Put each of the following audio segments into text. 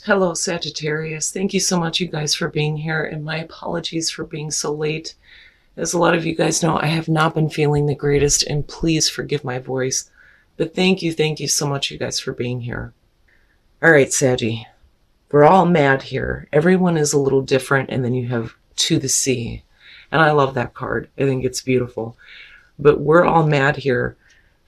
Hello, Sagittarius. Thank you so much, you guys, for being here, and my apologies for being so late. As a lot of you guys know, I have not been feeling the greatest, and please forgive my voice. But thank you so much, you guys, for being here. All right, Saggy. We're all mad here. Everyone is a little different, and then you have To the Sea. And I love that card. I think it's beautiful. But we're all mad here.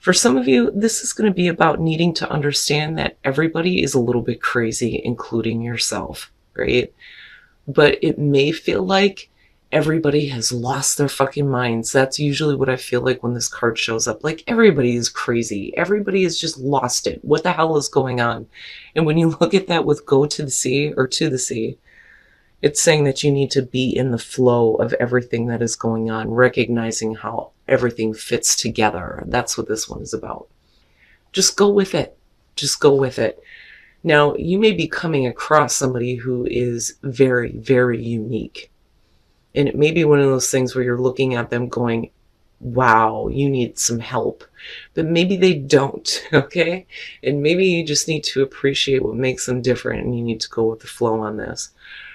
For some of you, this is going to be about needing to understand that everybody is a little bit crazy, including yourself, right? But it may feel like everybody has lost their fucking minds. That's usually what I feel like when this card shows up. Like, everybody is crazy. Everybody has just lost it. What the hell is going on? And when you look at that with Go to the Sea or To the Sea, it's saying that you need to be in the flow of everything that is going on, recognizing how everything fits together. That's what this one is about. Just go with it. Just go with it. Now, you may be coming across somebody who is very, very unique. And it may be one of those things where you're looking at them going, wow, you need some help. But maybe they don't, okay? And maybe you just need to appreciate what makes them different, and you need to go with the flow on this.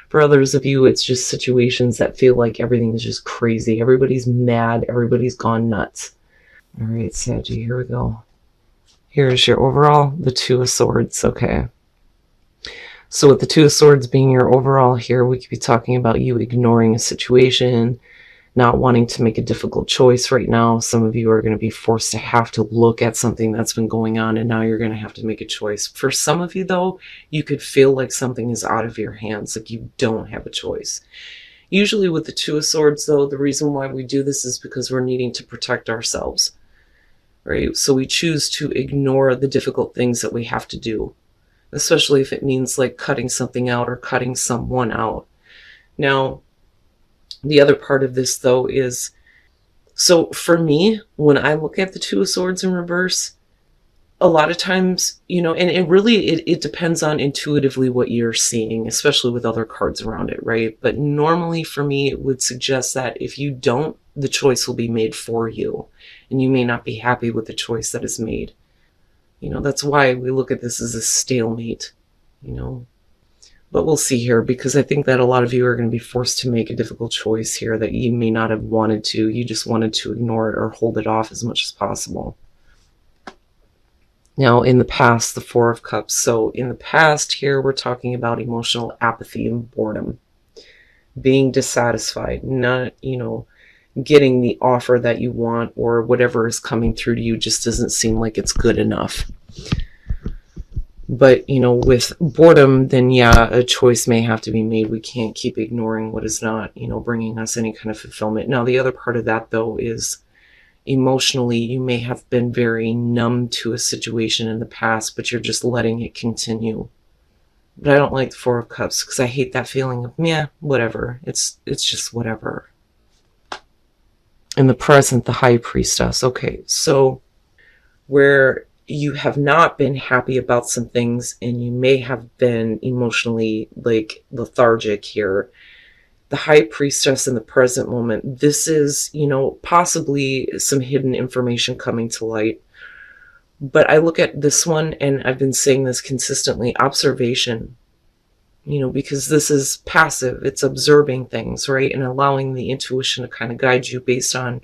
For others of you, it's just situations that feel like everything is just crazy. Everybody's mad. Everybody's gone nuts. All right, Saggy, here we go. Here's your overall, the Two of Swords. Okay. So with the Two of Swords being your overall here, we could be talking about you ignoring a situation, not wanting to make a difficult choice right now. Some of you are going to be forced to have to look at something that's been going on, and now you're going to have to make a choice. For some of you, though, you could feel like something is out of your hands, like you don't have a choice. Usually with the Two of Swords, though, the reason why we do this is because we're needing to protect ourselves, right? So we choose to ignore the difficult things that we have to do, especially if it means like cutting something out or cutting someone out. Now, the other part of this, though, is, so for me, when I look at the Two of Swords in reverse, a lot of times, you know, and it depends on intuitively what you're seeing, especially with other cards around it, right? But normally for me, it would suggest that if you don't, the choice will be made for you, and you may not be happy with the choice that is made. You know, that's why we look at this as a stalemate, you know. But we'll see here, because I think that a lot of you are going to be forced to make a difficult choice here that you may not have wanted to. You just wanted to ignore it or hold it off as much as possible. Now, in the past, the Four of Cups. So in the past here, we're talking about emotional apathy and boredom. Being dissatisfied, not, you know, getting the offer that you want, or whatever is coming through to you just doesn't seem like it's good enough. But, you know, with boredom, then yeah, a choice may have to be made. We can't keep ignoring what is not, you know, bringing us any kind of fulfillment. Now, the other part of that, though, is emotionally, you may have been very numb to a situation in the past, but you're just letting it continue. But I don't like the Four of Cups, because I hate that feeling of, yeah, whatever. It's just whatever. In the present, the High Priestess. Okay, so where you have not been happy about some things, and you may have been emotionally like lethargic here, the High Priestess in the present moment, this is, you know, possibly some hidden information coming to light. But I look at this one, and I've been saying this consistently, observation, you know, because this is passive. It's observing things, right? And allowing the intuition to kind of guide you based on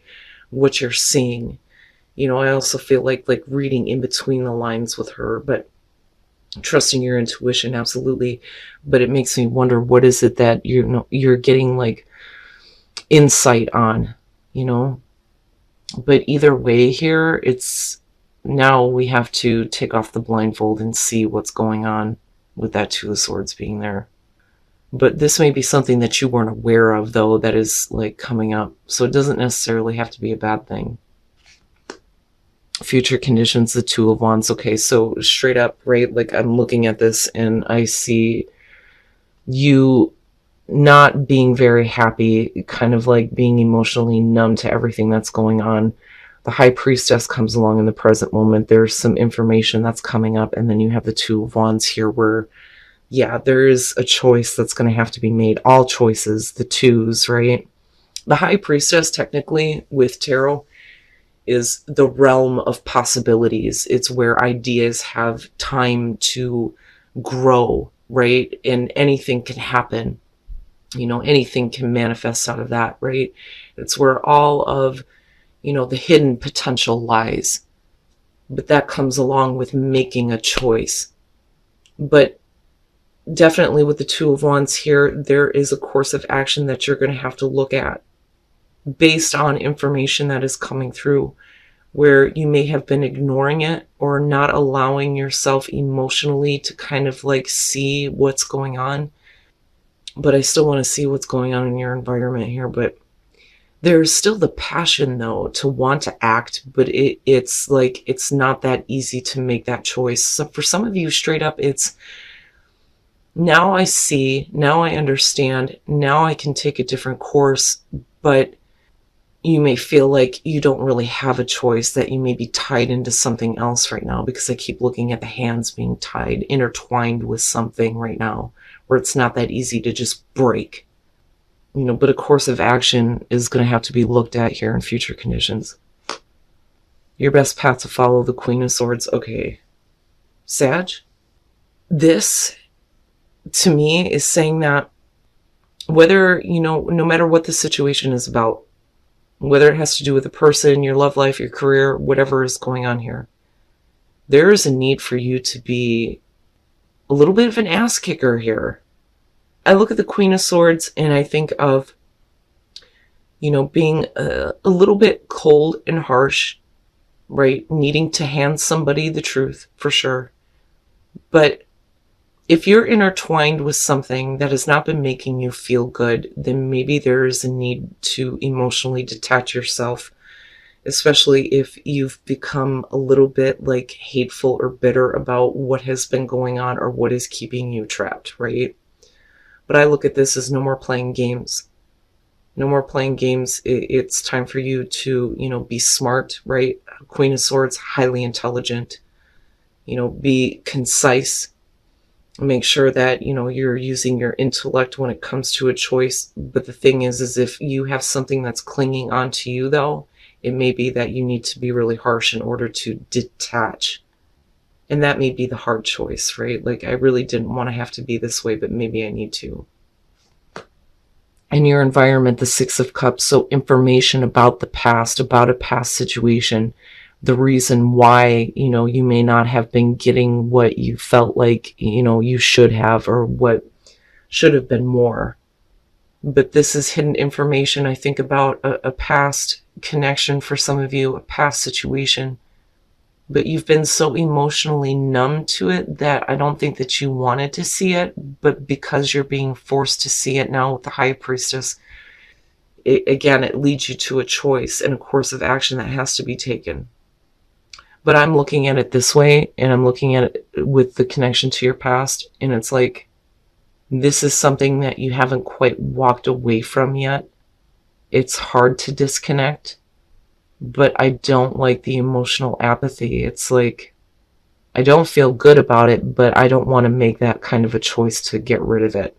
what you're seeing. You know, I also feel like reading in between the lines with her, but trusting your intuition, absolutely. But it makes me wonder, what is it that you're getting like insight on, you know? But either way here, it's now we have to take off the blindfold and see what's going on with that Two of Swords being there. But this may be something that you weren't aware of, though, that is like coming up. So it doesn't necessarily have to be a bad thing. Future conditions, the Two of Wands. Okay, so straight up, right, like I'm looking at this and I see you not being very happy, kind of like being emotionally numb to everything that's going on. The High Priestess comes along in the present moment. There's some information that's coming up, and then you have the Two of Wands here where, yeah, there is a choice that's going to have to be made. All choices, the twos, right? The High Priestess, technically, with tarot, is the realm of possibilities. It's where ideas have time to grow right? And anything can happen. Anything can manifest out of that, right? It's where all of, the hidden potential lies. But that comes along with making a choice. But definitely with the Two of Wands here, there is a course of action that you're going to have to look at based on information that is coming through, where you may have been ignoring it or not allowing yourself emotionally to kind of like see what's going on. But I still want to see what's going on in your environment here. But there's still the passion, though, to want to act, but it's like it's not that easy to make that choice. So for some of you, straight up, it's now I see, now I understand, now I can take a different course, but you may feel like you don't really have a choice, that you may be tied into something else right now, because I keep looking at the hands being tied, intertwined with something right now, where it's not that easy to just break. But a course of action is going to have to be looked at here in future conditions. Your best path to follow, the Queen of Swords. Okay. Sag, this to me is saying that whether, no matter what the situation is about, whether it has to do with a person, your love life, your career, whatever is going on here, there is a need for you to be a little bit of an ass kicker here. I look at the Queen of Swords and I think of, being a little bit cold and harsh, right? Needing to hand somebody the truth, for sure. But if you're intertwined with something that has not been making you feel good, then maybe there is a need to emotionally detach yourself, especially if you've become a little bit like hateful or bitter about what has been going on or what is keeping you trapped, right? But I look at this as no more playing games. No more playing games. It's time for you to, be smart, right? Queen of Swords, highly intelligent. Be concise. Make sure that, you're using your intellect when it comes to a choice. But the thing is if you have something that's clinging onto you, though, it may be that you need to be really harsh in order to detach. And that may be the hard choice, right? Like, I really didn't want to have to be this way, but maybe I need to. In your environment, the Six of Cups, so information about the past, about a past situation, the reason why, you may not have been getting what you felt like, you should have, or what should have been more. But this is hidden information. I think about a past connection for some of you, a past situation. But you've been so emotionally numb to it that I don't think that you wanted to see it. But because you're being forced to see it now with the High Priestess, it leads you to a choice and a course of action that has to be taken. But I'm looking at it this way, and I'm looking at it with the connection to your past. And it's like, this is something that you haven't quite walked away from yet. It's hard to disconnect. But I don't like the emotional apathy. It's like, I don't feel good about it, but I don't want to make that kind of a choice to get rid of it.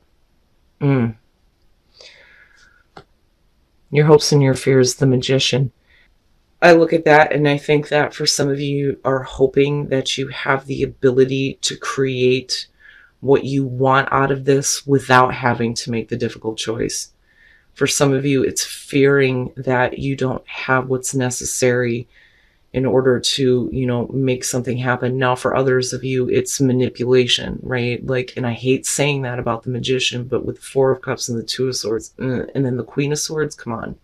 Your hopes and your fears, the Magician. I look at that and I think that for some of you are hoping that you have the ability to create what you want out of this without having to make the difficult choice. For some of you, it's fearing that you don't have what's necessary in order to, make something happen. Now, for others of you, it's manipulation, right? Like, and I hate saying that about the Magician, but with the Four of Cups and the Two of Swords, and then the Queen of Swords, come on.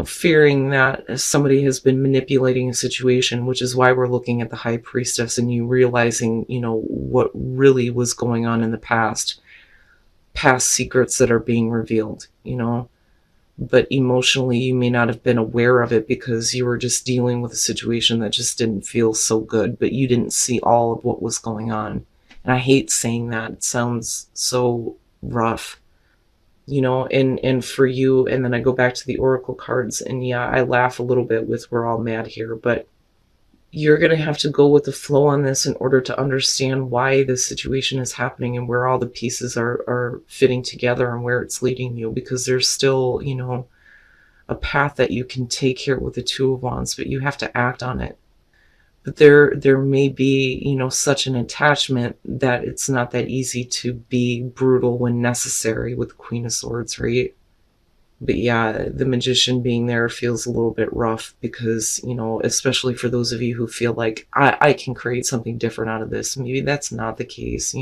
Fearing that somebody has been manipulating a situation, which is why we're looking at the High Priestess and you realizing, what really was going on in the past secrets that are being revealed, but emotionally you may not have been aware of it because you were just dealing with a situation that just didn't feel so good, but you didn't see all of what was going on. And I hate saying that. It sounds so rough, and for you, and then I go back to the Oracle cards, and yeah, I laugh a little bit with we're all mad here, but you're going to have to go with the flow on this in order to understand why this situation is happening and where all the pieces are fitting together and where it's leading you, because there's still, a path that you can take here with the Two of Wands, but you have to act on it. But there may be, such an attachment that it's not that easy to be brutal when necessary with the Queen of Swords, right? But yeah, the Magician being there feels a little bit rough because, especially for those of you who feel like I can create something different out of this. Maybe that's not the case,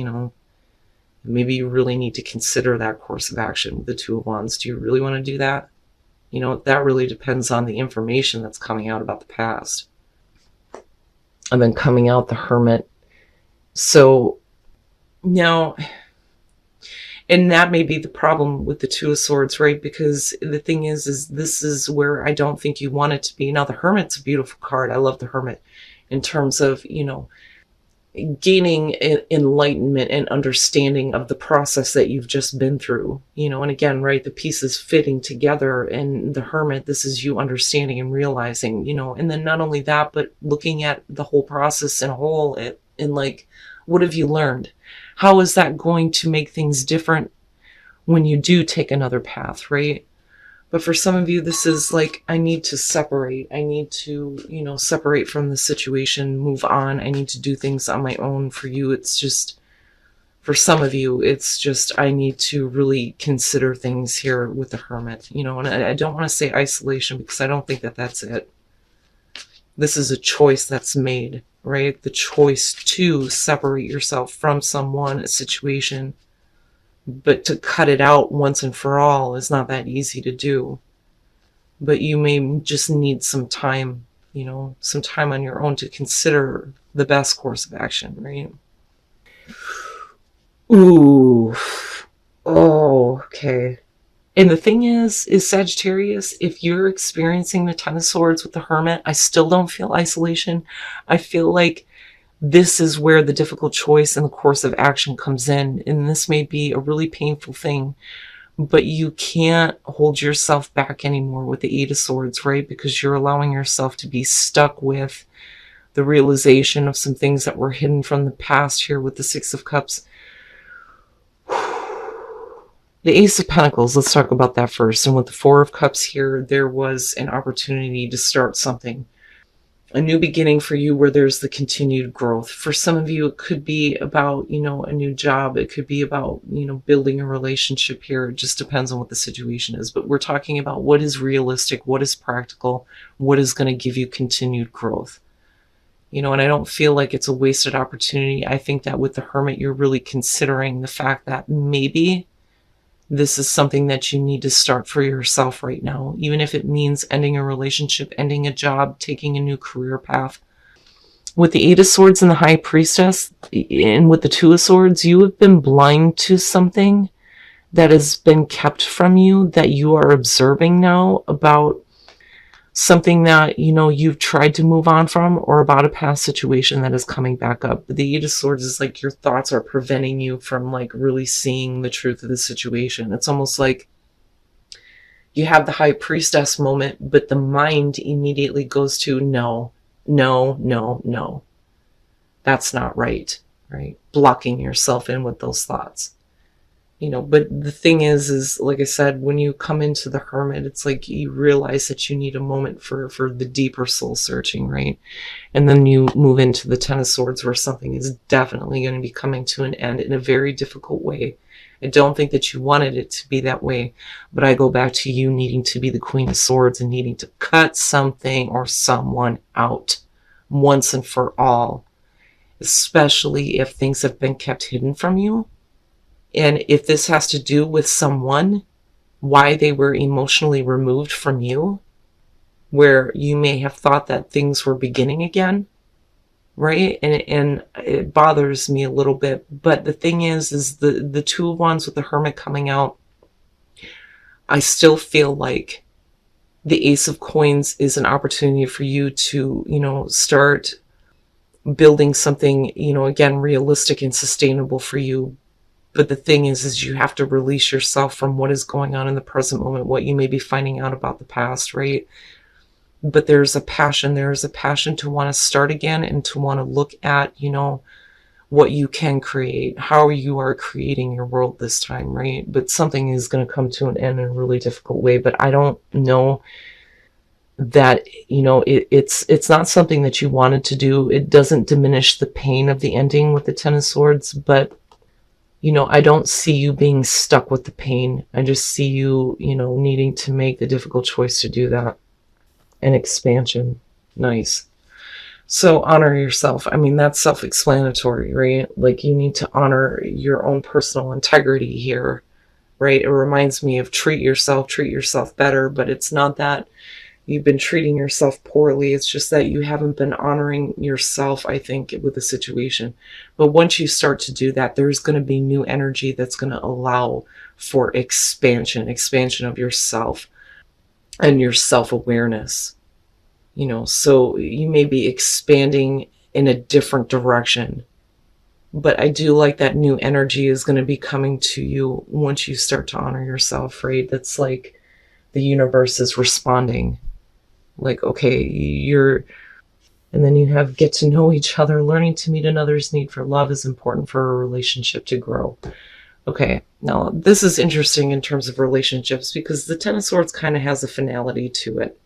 Maybe you really need to consider that course of action with the Two of Wands. Do you really want to do that? That really depends on the information that's coming out about the past. And then coming out the Hermit. So now, and that may be the problem with the Two of Swords, right? Because the thing is this is where I don't think you want it to be. Now, the Hermit's a beautiful card. I love the Hermit in terms of, gaining enlightenment and understanding of the process that you've just been through, and again, right, the pieces fitting together. And the Hermit, this is you understanding and realizing, and then not only that, but looking at the whole process in a whole, and like, what have you learned? How is that going to make things different when you do take another path, right? But for some of you, this is like, I need to separate. I need to, separate from the situation, move on. I need to do things on my own. For you, it's just, for some of you, it's just, I need to really consider things here with the Hermit, and I don't want to say isolation because I don't think that that's it. This is a choice that's made, right? The choice to separate yourself from someone, a situation. But to cut it out once and for all is not that easy to do. But you may just need some time, some time on your own to consider the best course of action, right? Ooh. Oh, okay. And the thing is Sagittarius, if you're experiencing the Ten of Swords with the Hermit, I still don't feel isolation. I feel like this is where the difficult choice and the course of action comes in. And this may be a really painful thing, but you can't hold yourself back anymore with the Eight of Swords, right? Because you're allowing yourself to be stuck with the realization of some things that were hidden from the past here with the Six of Cups. The Ace of Pentacles, let's talk about that first. And with the Four of Cups here, there was an opportunity to start something. A new beginning for you where there's the continued growth. For some of you, it could be about, a new job. It could be about, building a relationship here. It just depends on what the situation is. But we're talking about what is realistic, what is practical, what is going to give you continued growth. And I don't feel like it's a wasted opportunity. I think that with the Hermit, you're really considering the fact that maybe this is something that you need to start for yourself right now, even if it means ending a relationship, ending a job, taking a new career path. With the Eight of Swords and the High Priestess, and with the Two of Swords, you have been blind to something that has been kept from you that you are observing now about something that, you've tried to move on from, or about a past situation that is coming back up. But the Eight of Swords is like your thoughts are preventing you from like really seeing the truth of the situation. It's almost like you have the High Priestess moment, but the mind immediately goes to no, no, no, no. That's not right, right? Blocking yourself in with those thoughts. But the thing is like I said, when you come into the Hermit, it's like you realize that you need a moment for the deeper soul searching, right? And then you move into the Ten of Swords where something is definitely going to be coming to an end in a very difficult way. I don't think that you wanted it to be that way, but I go back to you needing to be the Queen of Swords and needing to cut something or someone out once and for all, especially if things have been kept hidden from you. And if this has to do with someone, why they were emotionally removed from you, where you may have thought that things were beginning again, right? And it bothers me a little bit. But the thing is the Two of Wands with the Hermit coming out, I still feel like the Ace of Coins is an opportunity for you to, start building something, again, realistic and sustainable for you. But the thing is you have to release yourself from what is going on in the present moment, what you may be finding out about the past, right? But there's a passion to want to start again and to want to look at, what you can create, how you are creating your world this time, right? But something is going to come to an end in a really difficult way. But I don't know that, you know, it's not something that you wanted to do. It doesn't diminish the pain of the ending with the Ten of Swords, but, you know, I don't see you being stuck with the pain. I just see you, you know, needing to make the difficult choice to do that. And expansion. Nice. So honor yourself. I mean, that's self-explanatory, right? Like, you need to honor your own personal integrity here, right? It reminds me of treat yourself better, but it's not that you've been treating yourself poorly. It's just that you haven't been honoring yourself, I think, with the situation. But once you start to do that, there's going to be new energy that's going to allow for expansion of yourself and your self-awareness. You know, so you may be expanding in a different direction. But I do like that new energy is going to be coming to you once you start to honor yourself, right? That's like the universe is responding. Like, okay, and then you have get to know each other. Learning to meet another's need for love is important for a relationship to grow. Okay, now this is interesting in terms of relationships because the Ten of Swords kind of has a finality to it.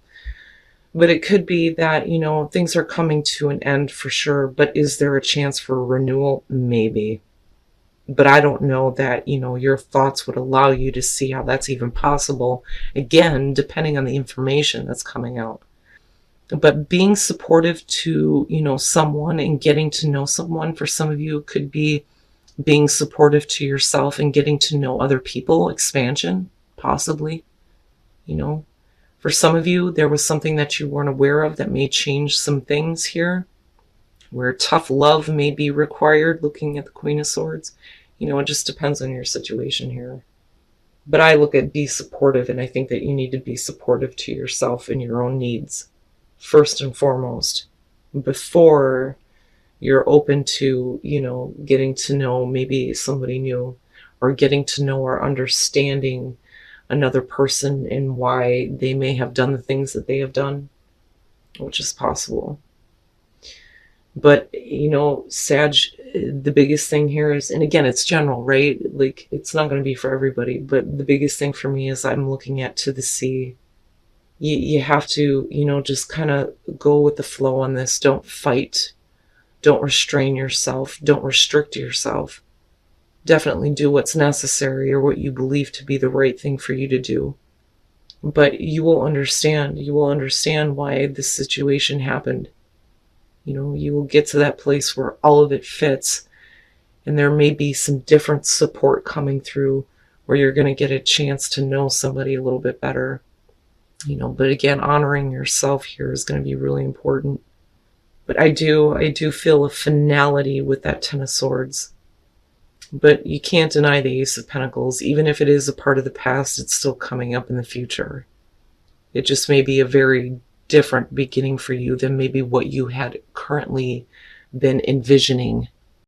But it could be that, you know, things are coming to an end for sure, but is there a chance for renewal? Maybe. But I don't know that, you know, your thoughts would allow you to see how that's even possible. Again, depending on the information that's coming out. But being supportive to, you know, someone and getting to know someone, for some of you, could be being supportive to yourself and getting to know other people, expansion, possibly, you know. For some of you, there was something that you weren't aware of that may change some things here, where tough love may be required, looking at the Queen of Swords. You know, it just depends on your situation here. But I look at be supportive, and I think that you need to be supportive to yourself and your own needs, first and foremost, before you're open to, you know, getting to know maybe somebody new, or getting to know or understanding another person and why they may have done the things that they have done, which is possible. But, you know, Sag, the biggest thing here is, and again, it's general, right? Like, it's not going to be for everybody, but the biggest thing for me is I'm looking at to the sea. You have to, you know, just kind of go with the flow on this. Don't fight. Don't restrain yourself. Don't restrict yourself. Definitely do what's necessary or what you believe to be the right thing for you to do. But you will understand. You will understand why this situation happened. You know, you will get to that place where all of it fits. And there may be some different support coming through where you're going to get a chance to know somebody a little bit better. You know, but again, honoring yourself here is going to be really important. But I do feel a finality with that Ten of Swords. But you can't deny the Ace of Pentacles. Even if it is a part of the past, it's still coming up in the future. It just may be a very different beginning for you than maybe what you had currently been envisioning